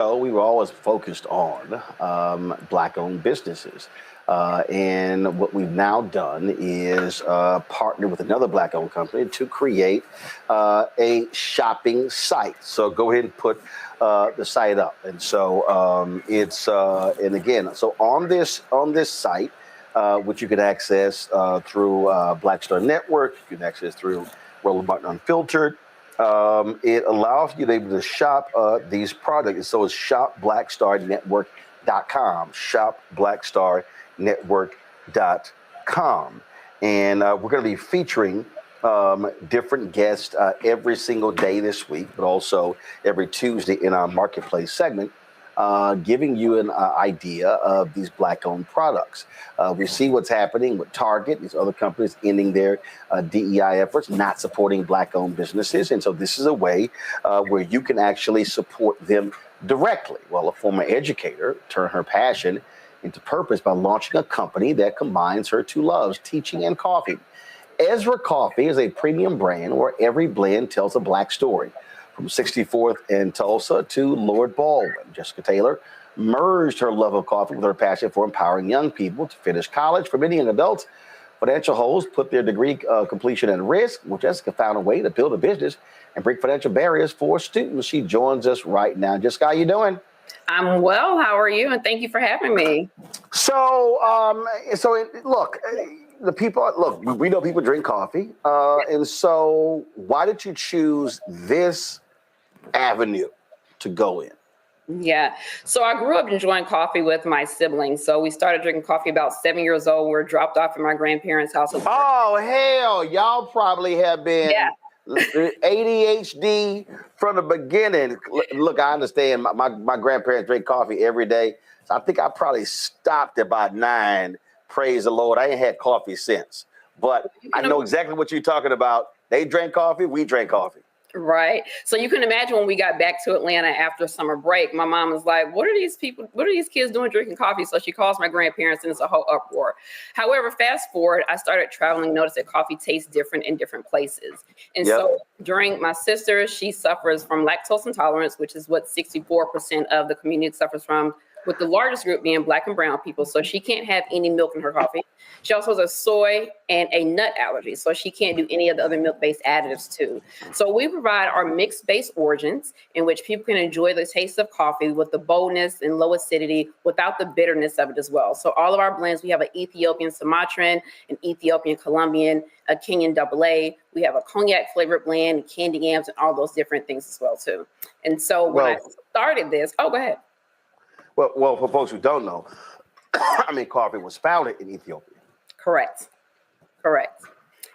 So we were always focused on Black-owned businesses. And what we've now done is partner with another Black-owned company to create a shopping site. So go ahead and put the site up. And so and again, so on this site, which you can access through Black Star Network, you can access through Roland Unfiltered. It allows you to be able to shop these products. So it's shopblackstarnetwork.com, shopblackstarnetwork.com. And we're going to be featuring different guests every single day this week, but also every Tuesday in our marketplace segment, giving you an idea of these Black-owned products. We see what's happening with Target, these other companies ending their DEI efforts, not supporting Black-owned businesses. And so this is a way where you can actually support them directly. Well, a former educator turned her passion into purpose by launching a company that combines her two loves, teaching and coffee. Ezra Coffee is a premium brand where every blend tells a Black story. From 64th in Tulsa to Lord Baldwin, Jessica Taylor merged her love of coffee with her passion for empowering young people to finish college. For many young adults, financial holes put their degree completion at risk. Well, Jessica found a way to build a business and break financial barriers for students. She joins us right now. Jessica, how you doing? I'm well. How are you? And thank you for having me. So, look, the people, look, we know people drink coffee. And so why did you choose this avenue to go in? Yeah. So I grew up enjoying coffee with my siblings. So we started drinking coffee about 7 years old. We were dropped off at my grandparents' house. Oh, hell, y'all probably have been ADHD from the beginning. Look, I understand my grandparents drink coffee every day. So I think I probably stopped at about 9. Praise the Lord. I ain't had coffee since. But I know exactly what you're talking about. They drank coffee. We drank coffee. Right. So you can imagine when we got back to Atlanta after summer break, my mom was like, what are these kids doing drinking coffee? So she calls my grandparents and it's a whole uproar. However, fast forward, I started traveling, noticed that coffee tastes different in different places. And so during my sister, she suffers from lactose intolerance, which is what 64% of the community suffers from, with the largest group being Black and brown people. So she can't have any milk in her coffee. She also has a soy and a nut allergy. So she can't do any of the other milk-based additives too. So we provide our mixed-based origins in which people can enjoy the taste of coffee with the boldness and low acidity without the bitterness of it as well. So all of our blends, we have an Ethiopian Sumatran, an Ethiopian Colombian, a Kenyan AA. We have a cognac flavored blend, candy yams, and all those different things as well too. And so when I started this, go ahead. Well, for folks who don't know, coffee was founded in Ethiopia. Correct.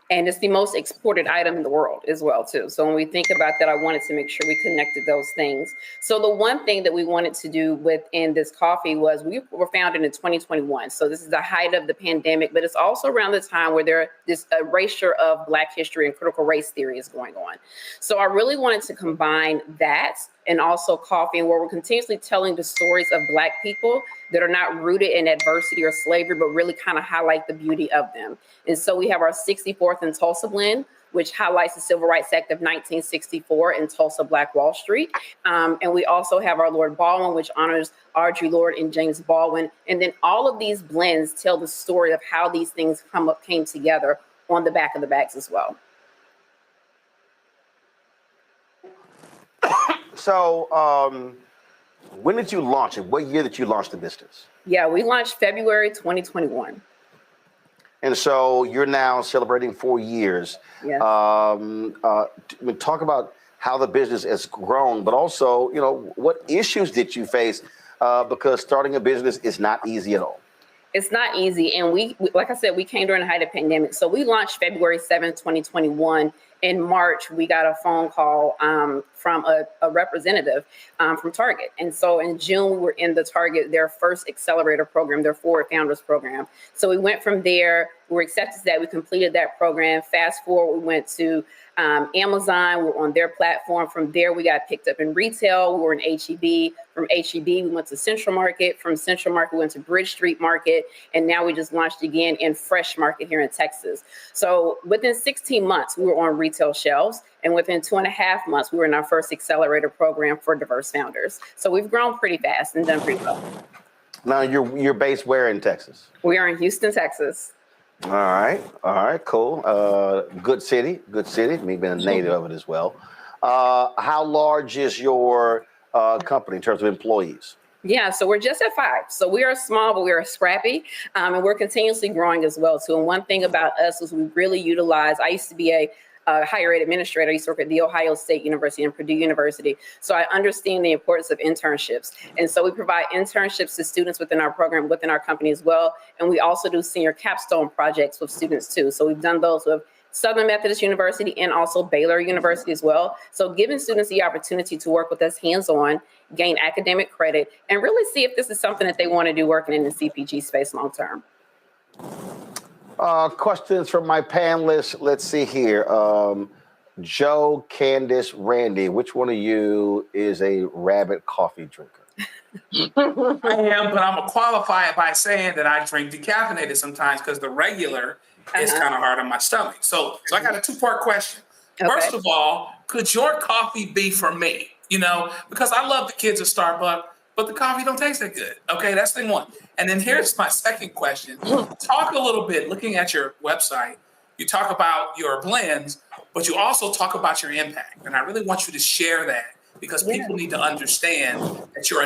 And it's the most exported item in the world as well, too. So when we think about that, I wanted to make sure we connected those things. So the one thing that we wanted to do within this coffee was we were founded in 2021. So this is the height of the pandemic, but it's also around the time where this erasure of Black history and critical race theory is going on. So I really wanted to combine that and also coffee, and where we're continuously telling the stories of Black people that are not rooted in adversity or slavery, but really kind of highlight the beauty of them. And so we have our 64th in Tulsa blend, which highlights the Civil Rights Act of 1964 in Tulsa, Black Wall Street. And we also have our Lord Baldwin, which honors Audre Lorde and James Baldwin. And then all of these blends tell the story of how these things came together on the back of the bags as well. So when did you launch it? What year did you launch the business? Yeah, we launched February 2021. And so you're now celebrating 4 years. Yes. Talk about how the business has grown, but also, what issues did you face? Because starting a business is not easy at all. It's not easy. And we, like I said, we came during the height of the pandemic. So we launched February 7th, 2021. In March, we got a phone call from a representative from Target. And so in June, we were in the Target, their first accelerator program, their Forward Founders program. So we went from there. We were accepted that. We completed that program. Fast forward, we went to Amazon. We were on their platform. From there, we got picked up in retail. We were in HEB. From HEB, we went to Central Market. From Central Market, we went to Bridge Street Market. And now we just launched again in Fresh Market here in Texas. So within 16 months, we were on retail retail shelves. And within 2.5 months, we were in our first accelerator program for diverse founders. So we've grown pretty fast and done pretty well. Now, you're based where in Texas? We are in Houston, Texas. All right, cool. Good city. Me being a native of it as well. How large is your company in terms of employees? Yeah, so we're just at 5. So we are small, but we are scrappy, and we're continuously growing as well, too. And one thing about us is we really utilize, I used to be a higher ed administrator. I used to work at The Ohio State University and Purdue University. So I understand the importance of internships. And so we provide internships to students within our program, within our company as well. And we also do senior capstone projects with students, too. So we've done those with Southern Methodist University and also Baylor University as well. So giving students the opportunity to work with us hands-on, gain academic credit, and really see if this is something that they want to do working in the CPG space long-term. Questions from my panelists. Let's see here. Joe, Candace, Randy, which one of you is a rabbit coffee drinker? I am, but I'm going to qualify it by saying that I drink decaffeinated sometimes because the regular is kind of hard on my stomach. So I got a 2-part question. Okay. First of all, could your coffee be for me? You know, because I love the kids at Starbucks, but the coffee don't taste that good. Okay, that's thing one. And then here's my second question. Talk a little bit, looking at your website, you talk about your blends, but you also talk about your impact. And I really want you to share that because people need to understand that you're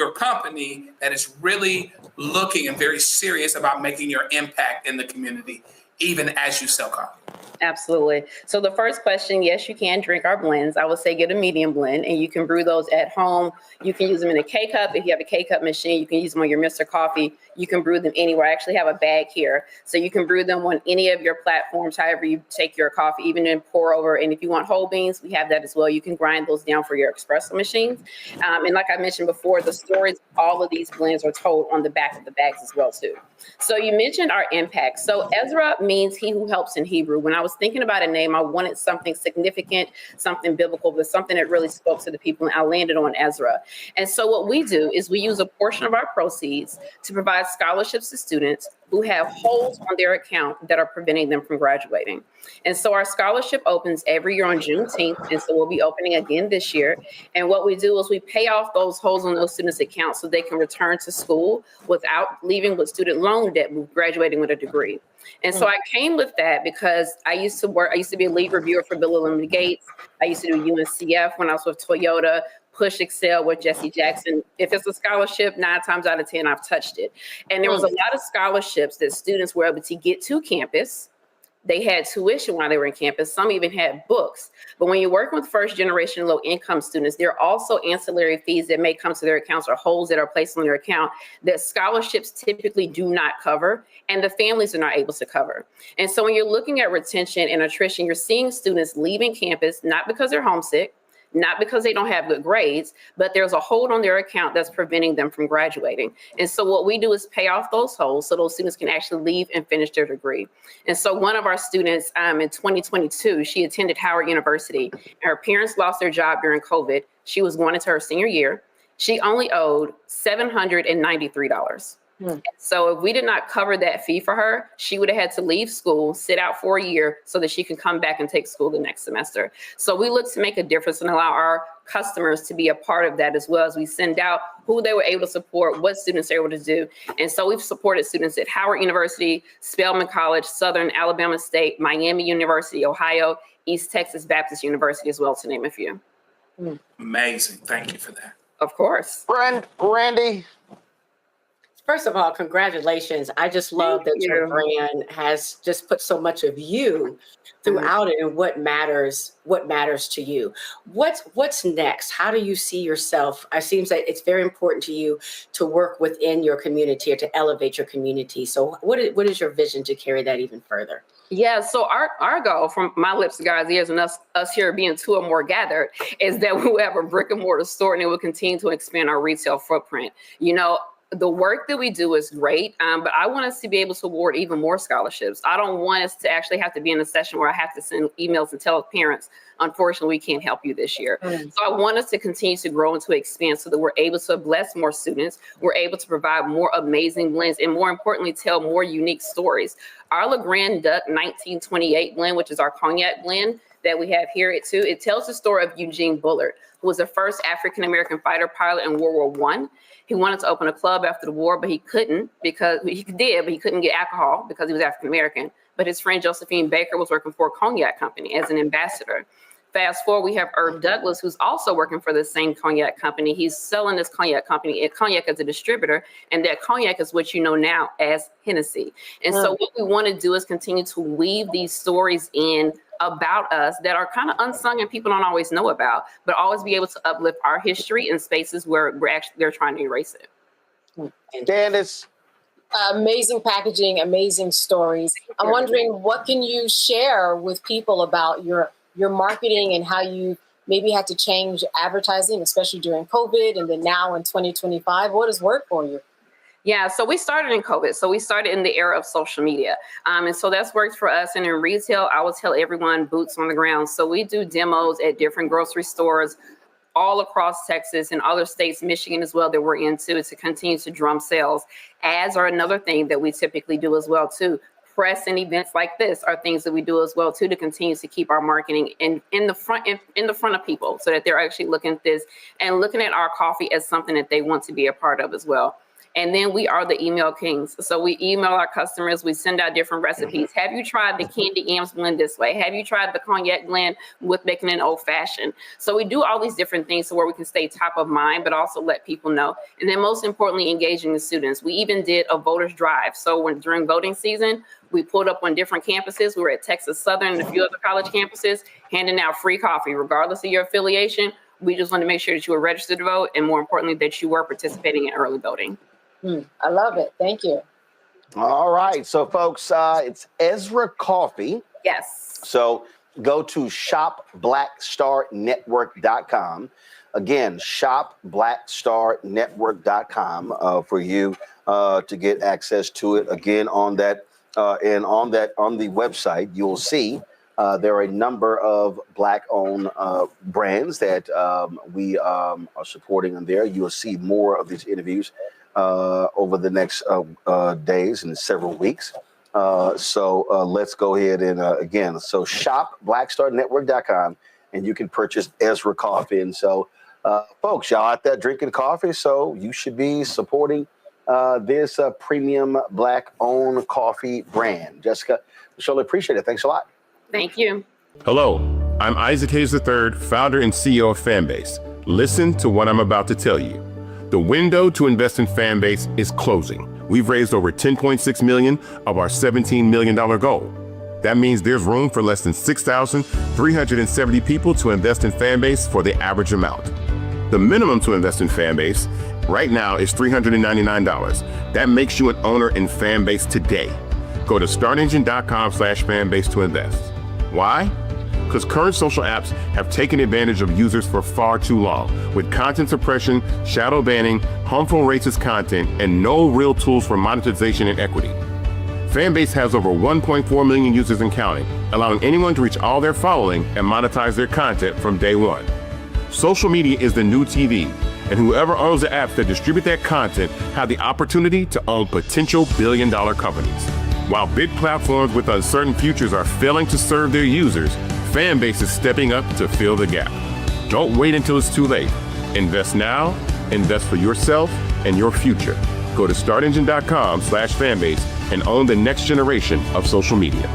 a company that is really looking and very serious about making your impact in the community, even as you sell coffee. Absolutely. So the first question, yes, you can drink our blends. I would say get a medium blend, and you can brew those at home. You can use them in a K-Cup. If you have a K-Cup machine, you can use them on your Mr. Coffee. You can brew them anywhere. I actually have a bag here. So you can brew them on any of your platforms, however you take your coffee, even in pour over. And if you want whole beans, we have that as well. You can grind those down for your espresso machines. And like I mentioned before, the stories, all of these blends are told on the back of the bags as well, too. So you mentioned our impact. So Ezra means he who helps in Hebrew. When I was thinking about a name, I wanted something significant, something biblical, but something that really spoke to the people. And I landed on Ezra. And so what we do is we use a portion of our proceeds to provide scholarships to students who have holes on their account that are preventing them from graduating. And so our scholarship opens every year on Juneteenth. And so we'll be opening again this year. And what we do is we pay off those holes on those students' accounts so they can return to school without leaving with student loan debt, graduating with a degree. And so I came with that because I used to be a lead reviewer for Bill and Melinda Gates. I used to do UNCF when I was with Toyota. Push Excel with Jesse Jackson. If it's a scholarship, 9 times out of 10, I've touched it. And there was a lot of scholarships that students were able to get to campus. They had tuition while they were in campus. Some even had books. But when you're working with first generation low income students, there are also ancillary fees that may come to their accounts or holes that are placed on their account that scholarships typically do not cover and the families are not able to cover. And so when you're looking at retention and attrition, you're seeing students leaving campus, not because they're homesick, not because they don't have good grades, but there's a hold on their account that's preventing them from graduating. And so what we do is pay off those holes so those students can actually leave and finish their degree. And so one of our students in 2022, she attended Howard University. Her parents lost their job during COVID. She was going into her senior year. She only owed $793. So if we did not cover that fee for her, she would have had to leave school, sit out for a year so that she can come back and take school the next semester. So we look to make a difference and allow our customers to be a part of that as well as we send out who they were able to support, what students are able to do. And so we've supported students at Howard University, Spelman College, Southern Alabama State, Miami University, Ohio, East Texas Baptist University as well, to name a few. Amazing. Thank you for that. Of course. Randy. First of all, congratulations. I just love that your brand has just put so much of you throughout it and what matters to you. What's next? How do you see yourself? It seems that it's very important to you to work within your community or to elevate your community. So what is your vision to carry that even further? Yeah, so our goal, from my lips to God's ears, and us here being 2 or more gathered, is that we'll have a brick and mortar store and it will continue to expand our retail footprint. You know, the work that we do is great, but I want us to be able to award even more scholarships. I don't want us to actually have to be in a session where I have to send emails and tell parents, unfortunately, we can't help you this year. So I want us to continue to grow and to expand so that we're able to bless more students. We're able to provide more amazing blends and, more importantly, tell more unique stories. Our LeGrand Duck 1928 blend, which is our cognac blend that we have here at too, it tells the story of Eugene Bullard, who was the first African-American fighter pilot in World War I. He wanted to open a club after the war, but he couldn't because he couldn't get alcohol because he was African-American. But his friend Josephine Baker was working for a cognac company as an ambassador. Fast forward, we have Herb Douglas, who's also working for the same cognac company. He's selling this cognac company, cognac as a distributor, and that cognac is what you know now as Hennessy. And so what we want to do is continue to weave these stories in about us that are kind of unsung and people don't always know about, but always be able to uplift our history in spaces where they're trying to erase it. Candace. Amazing packaging, amazing stories. I'm wondering, what can you share with people about your marketing and how you maybe had to change advertising, especially during COVID, and then now in 2025? What has worked for you? Yeah, so we started in COVID. So we started in the era of social media. And so that's worked for us. And in retail, I will tell everyone, boots on the ground. So we do demos at different grocery stores all across Texas and other states, Michigan as well, that we're into to continue to drum sales. Ads are another thing that we typically do as well, too. Press and events like this are things that we do as well, too, to continue to keep our marketing in the front of people so that they're actually looking at this and looking at our coffee as something that they want to be a part of as well. And then we are the email kings. So we email our customers. We send out different recipes. Have you tried the candy Yams blend this way? Have you tried the cognac blend with making an old fashioned? So we do all these different things so where we can stay top of mind, but also let people know. And then most importantly, engaging the students. We even did a voters drive. So during voting season, we pulled up on different campuses. We were at Texas Southern and a few other college campuses, handing out free coffee, regardless of your affiliation. We just wanted to make sure that you were registered to vote, and more importantly, that you were participating in early voting. I love it. Thank you. All right. So, folks, it's Ezra Coffee. Yes. So go to shopblackstarnetwork.com. Again, shopblackstarnetwork.com for you to get access to it. Again, on the website, you'll see there are a number of Black-owned brands that we are supporting on there. You'll see more of these interviews over the next days and several weeks. So let's go ahead and again, so shop blackstarnetwork.com and you can purchase Ezra Coffee. And so folks, y'all out there drinking coffee, so you should be supporting this premium Black-owned coffee brand. Jessica, we surely appreciate it. Thanks a lot. Thank you. Hello, I'm Isaac Hayes III, founder and CEO of Fanbase. Listen to what I'm about to tell you. The window to invest in Fanbase is closing. We've raised over $10.6 million of our $17 million goal. That means there's room for less than 6,370 people to invest in Fanbase for the average amount. The minimum to invest in Fanbase right now is $399. That makes you an owner in Fanbase today. Go to startengine.com/fanbase to invest. Why? Because current social apps have taken advantage of users for far too long, with content suppression, shadow banning, harmful racist content, and no real tools for monetization and equity. Fanbase has over 1.4 million users and counting, allowing anyone to reach all their following and monetize their content from day one. Social media is the new TV, and whoever owns the apps that distribute that content have the opportunity to own potential billion-dollar companies. While big platforms with uncertain futures are failing to serve their users, Fanbase is stepping up to fill the gap. Don't wait until it's too late. Invest now, invest for yourself and your future. Go to startengine.com/fanbase and own the next generation of social media.